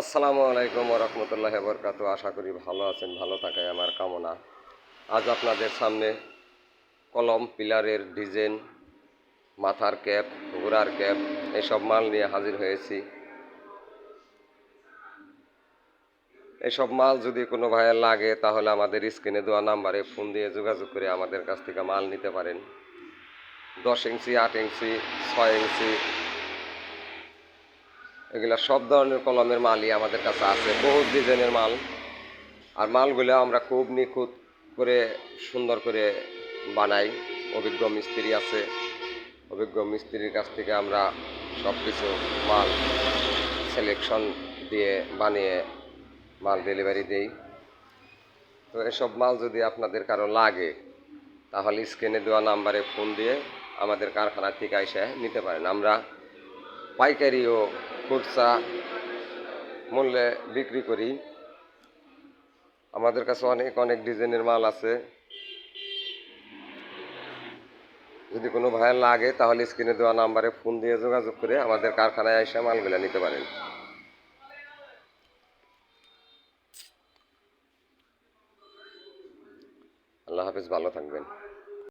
আসসালামু আলাইকুম ওয়া রাহমাতুল্লাহি ওয়া বারাকাতুহু। আশা করি ভালো আছেন, ভালো থাকাই আমার কামনা। আজ আপনাদের সামনে কলম, পিলারের ডিজাইন, মাথার ক্যাপ, ঘোড়ার ক্যাপ এসব মাল নিয়ে হাজির হয়েছি। এসব মাল যদি কোনো ভাইয়ের লাগে তাহলে আমাদের স্ক্রিনে দেওয়া নাম্বারে ফোন দিয়ে যোগাযোগ করে আমাদের কাছ থেকে মাল নিতে পারেন। 10 ইঞ্চি, 8 ইঞ্চি, 6 ইঞ্চি এগুলা সব ধরনের কলমের মালই আমাদের কাছে আছে, বহু ডিজাইনের মাল। আর মালগুলো আমরা খুব নিখুঁত করে সুন্দর করে বানাই। অভিজ্ঞ মিস্ত্রি আছে, অভিজ্ঞ মিস্ত্রির কাছ থেকে আমরা সব কিছু মাল সিলেকশন দিয়ে বানিয়ে মাল ডেলিভারি দেই। তো এসব মাল যদি আপনাদের কারো লাগে তাহলে স্ক্রিনে দেওয়া নাম্বারে ফোন দিয়ে আমাদের কারখানা থেকে এসে নিতে পারেন। আমরা পাইকারি ও খুচরা মূল্যে বিক্রি করি। আমাদের কাছে অনেক অনেক ডিজাইনের মাল আছে। যদি কোনো ভাইয়ের লাগে তাহলে স্ক্রিনে দেওয়া নাম্বারে ফোন দিয়ে যোগাযোগ করে আমাদের কারখানায় এসে মালগুলো নিতে পারেন। আল্লাহ হাফেজ, ভালো থাকবেন।